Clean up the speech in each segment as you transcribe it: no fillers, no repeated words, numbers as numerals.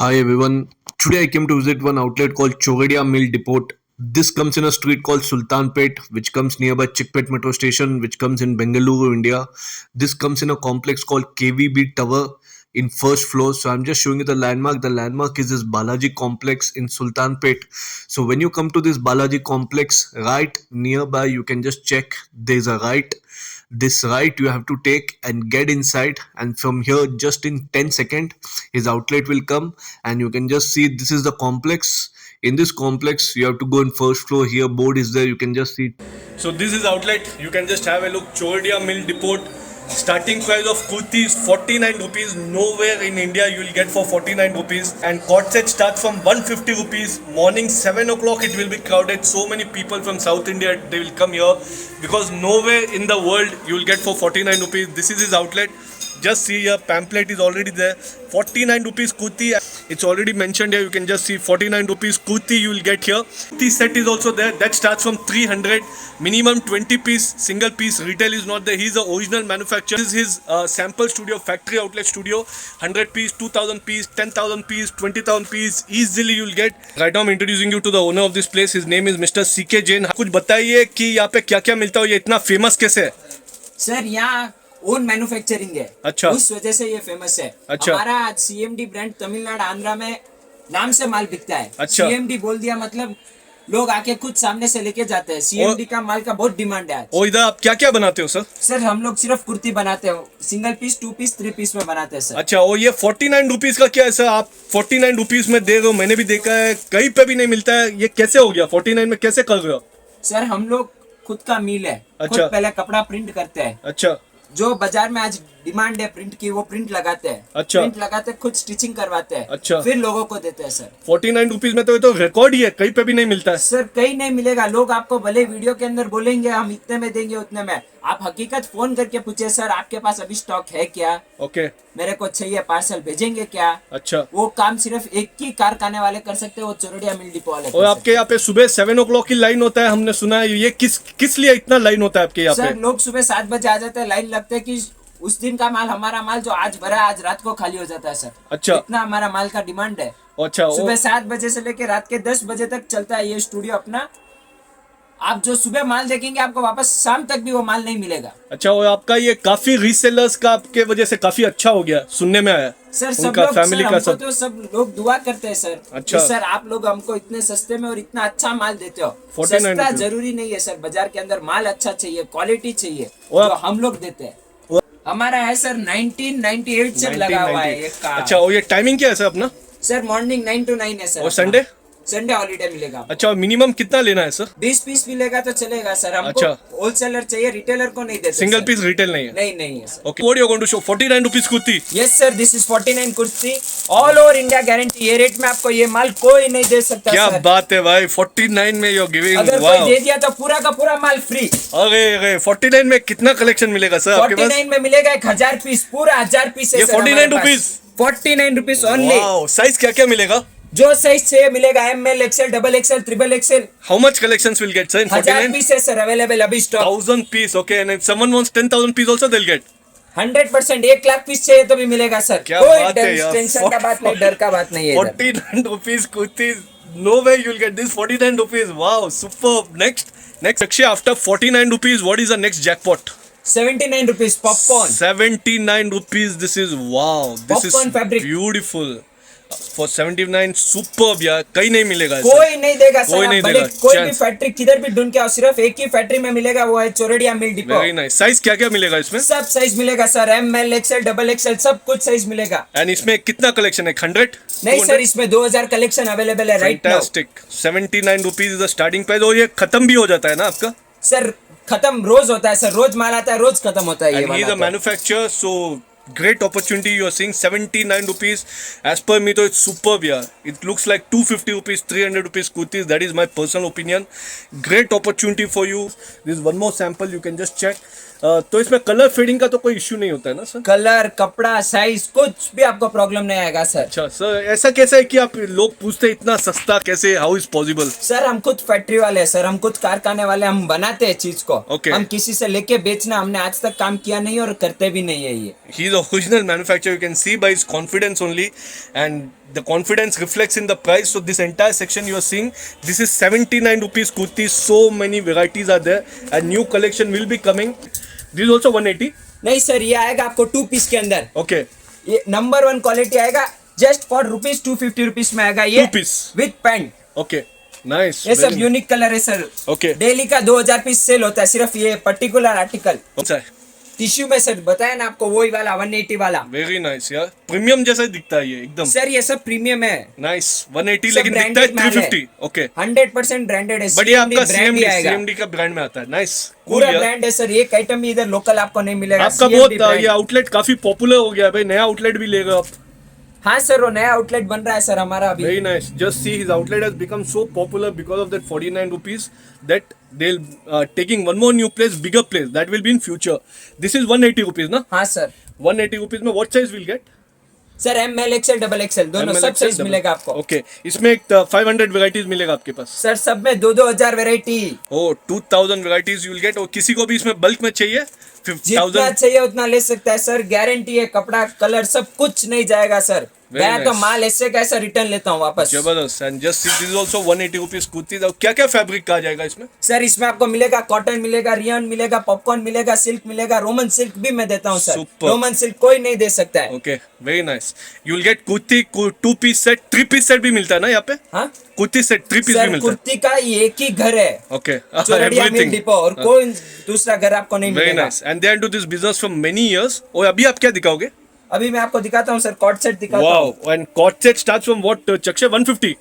Hi everyone. Today I came to visit one outlet called Chogadia Mill Depot. This comes in a street called Sultanpet, which comes nearby Chickpet Metro Station, which comes in Bengaluru, India. This comes in a complex called KVB Tower in first floor. So I'm just showing you the landmark. The landmark is this Balaji complex in Sultanpet. So when you come to this Balaji complex, right nearby, you can just check. There's a right, this right you have to take and get inside, and from here just in 10 seconds his outlet will come, and you can just see this is the complex. In this complex you have to go in first floor. Here board is there, you can just see. So this is outlet, you can just have a look. Chodia Mill Depot. Starting price of kurti is 49 rupees. Nowhere in India you will get for 49 rupees. And court set starts from 150 rupees. Morning 7 o'clock it will be crowded. So many people from South India, they will come here because nowhere in the world you will get for 49 rupees. This is his outlet. Just see here, pamphlet is already there. 49 rupees kurti. It's already mentioned here. You can just see 49 rupees kurti you will get here. Kurti set is also there. That starts from 300. Minimum 20 piece. Single piece retail is not there. He's the original manufacturer. This is his sample studio, factory outlet studio. 100 piece, 2000 piece, 10,000 piece, 20,000 piece. Easily you will get. Right now I'm introducing you to the owner of this place. His name is Mr. CK Jain. कुछ बताइए कि यहाँ पे क्या क्या मिलता है, ये इतना फेमस कैसे है? सर यहाँ ओन मैन्युफैक्चरिंग है। अच्छा, उस वजह से ये फेमस है। अच्छा, हमारा सीएमडी ब्रांड तमिलनाडु आंध्रा में नाम से माल बिकता है। अच्छा, सीएमडी बोल दिया मतलब लोग आके खुद सामने से लेके जाते हैं। सीएमडी का माल का बहुत डिमांड है। और इधर आप क्या क्या बनाते हो सर? सर हम लोग सिर्फ कुर्ती बनाते हो, सिंगल पीस, 2 पीस, 3 पीस में बनाते हैं सर। अच्छा, और ये 49 रुपीज का क्या है सर? आप 49 रुपीज में दे रहे हो, मैंने भी देखा है, कहीं पे भी नहीं मिलता है। ये कैसे हो गया 49 में, कैसे कर रहे हो? सर हम लोग खुद का मिल है। अच्छा, खुद पहले कपड़ा प्रिंट करते हैं। अच्छा, जो बाजार में आज डिमांड है प्रिंट की, वो प्रिंट लगाते हैं। अच्छा, प्रिंट लगाते खुद स्टिचिंग करवाते हैं। अच्छा, फिर लोगों को देते हैं सर। 49 रुपीज में तो ये तो रिकॉर्ड ही है, कहीं पे भी नहीं मिलता है सर। कहीं नहीं मिलेगा। लोग आपको भले वीडियो के अंदर बोलेंगे हम इतने में देंगे उतने में, आप हकीकत फोन करके पूछे सर आपके पास अभी स्टॉक है क्या, ओके, मेरे को चाहिए, पार्सल भेजेंगे क्या। अच्छा, वो काम सिर्फ एक ही कारखाने वाले कर सकते हैं, वो चोरडिया मिल डिपो वाले। और आपके यहाँ पे सुबह 7 o'clock की लाइन होता है, हमने सुना है। ये किस लिए इतना लाइन होता है आपके यहाँ पे? सर लोग सुबह 7 बजे आ जाते हैं, लाइन लगते है कि उस दिन का माल, हमारा माल जो आज भरा आज रात को खाली हो जाता है सर। अच्छा, इतना हमारा माल का डिमांड है। अच्छा, सुबह 7 बजे से लेकर रात के 10 बजे तक चलता है ये स्टूडियो अपना। आप जो सुबह माल देखेंगे आपको वापस शाम तक भी वो माल नहीं मिलेगा। अच्छा, और आपका ये काफी रीसेलर्स का आपके वजह से काफी अच्छा हो गया, सुनने में आया सर। सब उनका लोग फैमिली का सब तो सब लोग दुआ करते हैं सर। अच्छा, सर आप लोग हमको इतने सस्ते में और इतना अच्छा माल देते हो। 49 सस्ता जरूरी नहीं है सर, बाजार के अंदर माल अच्छा चाहिए, क्वालिटी चाहिए, जो हम लोग देते हैं। हमारा है सर 1998 से लगा हुआ है ये कार्ड। अच्छा, और ये टाइमिंग क्या है सर अपना? सर मॉर्निंग 9 to 9 है सर। और संडे? संडे हॉलीडे मिलेगा। अच्छा, और मिनिमम कितना लेना है सर? 20 पीस भी लेगा तो चलेगा सर। हमको अच्छा, होलसेलर चाहिए, रिटेलर को नहीं देते। सिंगल पीस रिटेल नहीं है? नहीं है sir. Okay, what you going to show? 49 rupees kurti? Yes sir, this is 49 kurti, all over India guarantee. ये रेट में आपको ये माल कोई नहीं दे सकता। क्या सर बात है भाई, 49 में यू आर गिविंग। अगर कोई दे दिया तो पूरा का पूरा माल फ्री। अरे 49 में कितना कलेक्शन मिलेगा सर आपके पास? 49 में मिलेगा 1000 पीस, पूरा 1000 पीस है। ये 49 रुपीस? 49 rupees only. साइज क्या क्या मिलेगा? जो साइज चाहिए मिलेगा, ML, XL, XXL, XXL। How much collections will get sir in 1000 49? Piece है सर अवेलेबल अभी stock. 1000 piece, okay, and if someone wants 10,000 piece also they will get 100%। 1 lakh piece चाहिए तो भी मिलेगा सर। क्या कोई बात है यार, टेंशन का बात नहीं, डर का बात नहीं है। 49 rupees kurti, no way you will get this 49 rupees. Wow, superb. Next Akshay, after 49 rupees what is the next jackpot? 79 rupees popcorn. 79 rupees, this is wow, this Popcorn is fabric. beautiful for 79, superb यार, कहीं नहीं मिलेगा ऐसा। कोई नहीं देगा sir. कोई नहीं देगा, कोई भी chance। फैक्ट्री किधर भी ढूंढ के आओ, सिर्फ एक ही फैक्ट्री में मिलेगा, वो है चोरडिया मिल डिपो। Very nice. साइज क्या क्या मिलेगा इसमें? सब साइज मिलेगा सर, ML, XL, XXL, सब कुछ साइज मिलेगा। एंड इसमें कितना कलेक्शन है? 100? नहीं सर, इसमें 2000 कलेक्शन अवेलेबल है right now. Fantastic. 79 rupees is the starting price. और ये खत्म भी हो जाता है ना आपका? सर खत्म रोज होता है सर, रोज माल आता है, रोज खत्म होता है ये And he is वाला a तो। manufacturer, so great opportunity you are seeing. 79 rupees. As per me, though, it's superb, yeah. It looks like 250 rupees, 300 rupees kurtis. That is my personal opinion. Great opportunity for you. This is one more sample. You can just check. तो इसमें colour fading का तो कोई issue नहीं होता है ना sir? Colour, कपड़ा, साइज कुछ भी आपको प्रॉब्लम नहीं आएगा सर। अच्छा सर, ऐसा कैसा है कि आप लोग पूछते हैं इतना सस्ता कैसे, हाउ इज पॉसिबल? सर हम खुद फैक्ट्री वाले हैं सर, हम खुद कारखाने वाले, हम बनाते हैं चीज को। Okay. हम किसी से लेके बेचना हमने आज तक काम किया नहीं और करते भी नहीं है ये। He is original manufacturer. You can see by his confidence only, and The confidence reflects in the price. So this entire section you are seeing, this is 79 rupees kurti. So many varieties are there, and new collection will be coming. This is also 180. नहीं sir, ये आएगा आपको 2 piece के अंदर। Okay, ये number 1 quality आएगा, just for rupees 250 rupees में आएगा ये 2 piece. With pant. okay, nice. ये सब Very यूनिक कलर है सर। Okay. डेली का 2000 पीस सेल होता है सिर्फ ये पर्टिकुलर आर्टिकल। अच्छा है, टिश्यू में सर बताया ना आपको, वही वाला 180 वाला। वेरी नाइस यार, प्रीमियम जैसा ही दिखता है ये एकदम। सर ये सब प्रीमियम है, नाइस, 180 सब लेकिन दिखता है branded माल है। 350। ओके, 100% ब्रांडेड है। बट ये आपका ब्रांड भी आएगा, CMD का ब्रांड में आता है। नाइस, पूरा ब्रांड है सर। एक आइटम भी इधर लोकल आपको नहीं मिलेगा। आपका CMD बहुत brand। ये आउटलेट काफी पॉपुलर हो गया है भाई, नया आउटलेट भी ले गए आप। हाँ सर, वो नया आउटलेट बन रहा है सर हमारा अभी। Very nice. Just see his outlet has become so popular because of that 49 rupees that they'll taking one more new place, bigger place that will be in future. This is 180 rupees, na? हाँ sir. 180 rupees में what size will get? Sir ML XL double XL दोनों सब size मिलेगा आपको। Okay. इसमें एक 500 varieties मिलेगा आपके पास। सर सब में 2-2 हजार variety. Oh, 2000 varieties you will get. और किसी को भी इसमें बल्क में चाहिए जितना 5000। चाहिए उतना ले सकता है सर, गारंटी है। कपड़ा कलर सब कुछ नहीं जाएगा सर। Very मैं तो nice. माल ऐसे कैसा रिटर्न लेता हूँ वापस। जबरदस्त। And just this is also 180 rupees kurti. क्या क्या फैब्रिक का आ जाएगा इसमें? सर इसमें आपको मिलेगा कॉटन मिलेगा, रियन मिलेगा, पॉपकॉर्न मिलेगा, सिल्क मिलेगा, रोमन सिल्क भी मैं देता हूँ सर। Super. रोमन सिल्क कोई नहीं दे सकता है। Okay, very nice. You will get kurti 2 piece set, 3 piece set भी मिलता है ना यहाँ पे? हाँ कुर्ती सेट 3 पीस भी सर, मिलता है। कुर्ती का एक ही घर है, ओके, चोरडिया मिल डिपो, और कोई दूसरा घर आपको नहीं वेरी मिलेगा। Nice. And they are do this business for many years. और अभी आप क्या दिखाओगे? अभी मैं आपको दिखाता हूँ सर, कॉट सेट दिखाता हूँ। Wow, and cot set starts from what चक्षे? 150।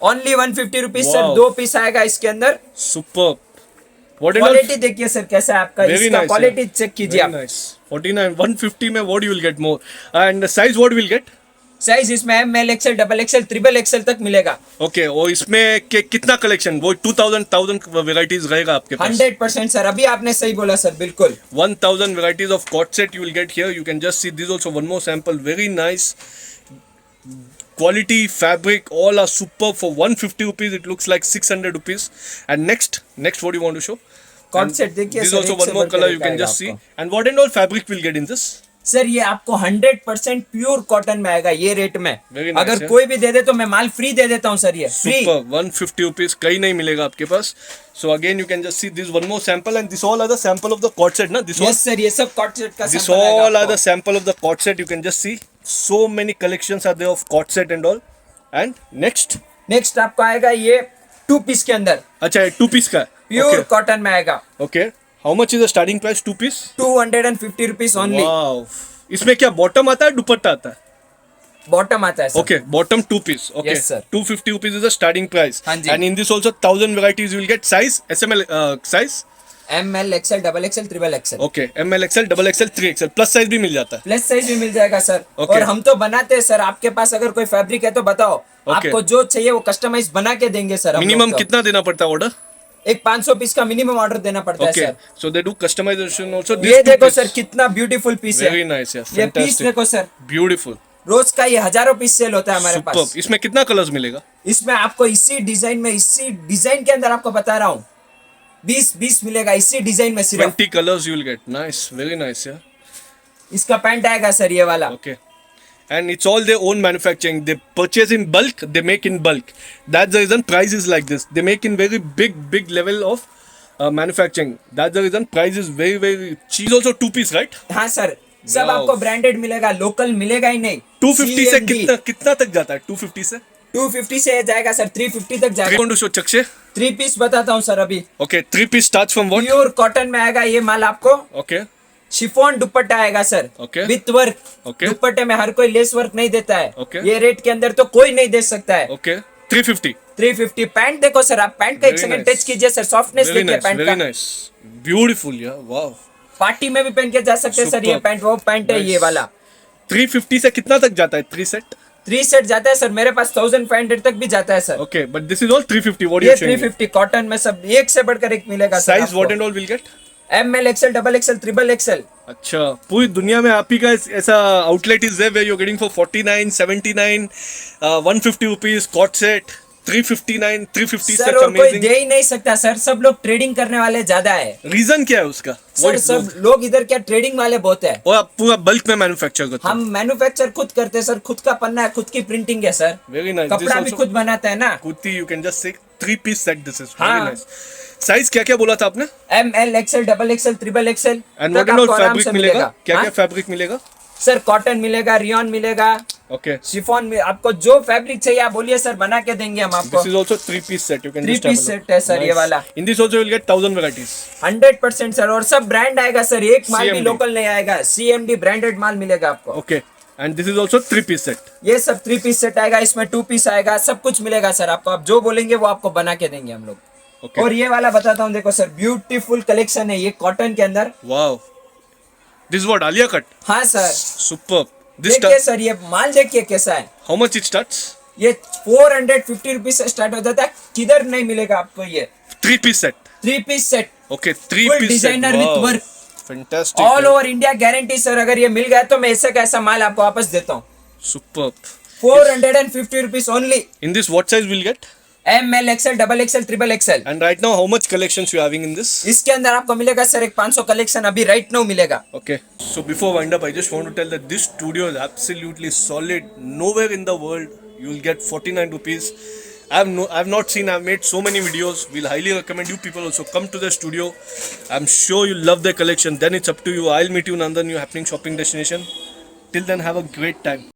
Only 150 rupees Wow. Sir. 2 piece आएगा इसके अंदर। सुपर। व्हाट इज क्वालिटी देखिए सर कैसा है आपका, वेरी इसका नाइस। क्वालिटी चेक कीजिए आप। 49 150 में what you will get more. And size what will get? Size इसमें ML XL double XL triple XL तक मिलेगा। ओके, और इसमें कितना कलेक्शन? वो 2000 वेराइटीज रहेगा आपके पास? 100% सर, अभी आपने सही बोला सर, बिल्कुल। 1000 varieties of cot set you will get here. You can just see this also one more sample. Very nice quality fabric. All are super for 150 rupees. It looks like 600 rupees. And next what do you want to show? Coat And set देखिए this sir, is also एक से one more बढ़कर color you एक can आएगा just see. आपको। And what and all fabric will get in this? Sir ये आपको 100% pure cotton में आएगा ये रेट में। Very nice, अगर yeah. कोई भी दे दे तो मैं माल फ्री दे देता हूँ सर, ये फ्री। Super 150 rupees. कहीं नहीं मिलेगा आपके पास. So again you can just see this one more sample, and this all are the sample of the cot set, na? This all. Yes sir, ये सब कॉट सेट का This sample आएगा all are आपको। the sample of the cot set. You can just see so many collections are there of cot set and all. And next. Next आपको आएगा ये 2 piece के अंदर, अच्छा, 2 पीस का है। प्योर कॉटन में आएगा। Okay, how much is the starting price 2 piece? 250 rupees only. Wow, इसमें क्या बॉटम आता है, दुपट्टा आता है? बॉटम आता है sir. Okay, bottom 2 piece. Okay, Yes, sir. 250 rupees is the starting price. हाँ जी। And in this also 1000 varieties you will get size SML size. ML XL double XL triple XL। Okay, ML XL double XL 3XL plus size भी मिल जाता है। Plus size भी मिल जाएगा sir. Okay. और हम तो बनाते हैं सर, आपके पास अगर कोई फैब्रिक है तो बताओ। Okay. आपको जो चाहिए वो कस्टमाइज बना के देंगे सर हम मिनिमम लोग तो। कितना देना पड़ता है ऑर्डर? एक 500 पीस का मिनिमम ऑर्डर देना पड़ता है okay, sir. So they do customisation also. ये देखो सर कितना ब्यूटीफुल पीस है। वेरी नाइस यार, ये पीस फैंटास्टिक, देखो सर, ब्यूटीफुल, रोज का ये हजारों पीस सेल होता है हमारे सुपर। पास। इसमें कितना कलर्स मिलेगा? इसमें आपको इसी डिजाइन के अंदर आपको बता रहा हूँ 20 मिलेगा इसी डिजाइन में सिर्फ। 20 colors you will get. Nice, very nice, yeah. इसका पैंट आएगा सर ये वाला। Okay. And it's all their own manufacturing. They purchase in bulk, they make in bulk. That's the reason price is like this. They make in very big level of manufacturing. That's the reason price is very cheap. Also 2 piece, right? हाँ sir, सब Wow. आपको branded मिलेगा, local मिलेगा ही नहीं। 250 से CMD कितना तक जाता है? 250 से 250 से जाएगा सर, 350 तक जाएगा। 3 show चक्षे। 3 पीस बताता हूँ सर अभी। Okay, 3 piece starts from what? Pure cotton में आएगा ये माल आपको। Okay, शिफॉन दुपट्टा आएगा sir, Okay. With work. Okay. दुपट्टे में हर कोई लेस वर्क नहीं देता है। Okay. ये रेट के अंदर तो कोई नहीं दे सकता है। okay. 350. 350। पैंट देखो सर, आप पैंट का एक Very सेकंड nice. टच कीजिए सर, सॉफ्टनेस Very देखिए nice, पैंट very का। nice. Beautiful, yeah. Wow. Party में भी पहन के जा सकते हैं सर, ये Superb. पैंट वो पैंट है Nice. ये वाला। 350 से कितना तक जाता है? 3 set? 3 सेट जाता है सर, मेरे पास 1500 तक भी जाता है sir. Okay, but this is all 350. What ये you're showing me? 350 कॉटन में सब एक से बढ़कर एक मिलेगा sir. Size what and all will get? ML XL double XL triple XL। अच्छा, पूरी दुनिया में आप ही का ऐसा outlet is there where you are getting for 49, 79, 150 rupees coat set. 359, 350 sir such और कोई amazing. दे ही नहीं सकता सर, सब लोग ट्रेडिंग करने वाले ज्यादा है रीजन क्या है उसका? सर। What सब लोग इधर क्या ट्रेडिंग वाले बहुत है। और आप पूरा बल्क में मैन्युफैक्चर करते हम मैन्युफैक्चर खुद करते हैं सर, खुद का पन्ना है, खुद की प्रिंटिंग है सर, वेरी नाइस. कपड़ा भी खुद बनाता है ना। Kurti you can just say 3-piece set. This is हाँ। Very nice. साइज क्या क्या बोला था आपने? ML, XL, XXL, XXL एंड व्हाट एंड ऑल फैब्रिक मिलेगा? क्या क्या हाँ? फैब्रिक मिलेगा? सर कॉटन मिलेगा, रियॉन मिलेगा, ओके. शिफॉन में, आपको जो फैब्रिक चाहिए आप बोलिए सर, बना के देंगे हम आपको। This is also 3-piece set. You can Three just have a piece look. set है सर ये Nice. वाला। In this also you'll get 1000 varieties. 100% sir, और सब ब्रांड आएगा सर, एक माल भी CMD. लोकल नहीं आएगा, CMD ब्रांडेड माल मिलेगा आपको। Okay. And this is also 3-piece set. ये सब 3 पीस सेट आएगा, इसमें 2 पीस आएगा, सब कुछ मिलेगा सर आपको, आप जो बोलेंगे वो आपको बना के देंगे हम लोग। Okay. और ये वाला बताता हूँ, देखो सर, ब्यूटीफुल कलेक्शन है ये कॉटन के अंदर। Wow. This is what Alia cut. हाँ सर, Superb. This देखिए start. सर, ये माल देखिए कैसा है। How much it starts? ये 450 रुपीज से स्टार्ट हो जाता है, किधर नहीं मिलेगा आपको ये 3-piece set. 3 piece set, Okay. Full 3-piece set. Designer with Wow. Work, Fantastic. All over India guarantee sir. अगर ये मिल गया तो मैं ऐसा कैसा माल आपको वापस देता हूँ। Superb. 450 rupees only. In this what size we'll get? ML, XL, XXL, XXL। And right now how much collections you having in this? इसके अंदर आपको मिलेगा सर एक 500 कलेक्शन अभी राइट नाउ मिलेगा। Okay. So before wind up, I just want to tell that this studio is absolutely solid. Nowhere in the world you'll get 49 rupees. I've not seen. I've made so many videos. We'll highly recommend you people also come to the studio. I'm sure you'll love the collection. Then it's up to you. I'll meet you in another new happening shopping destination. Till then, have a great time.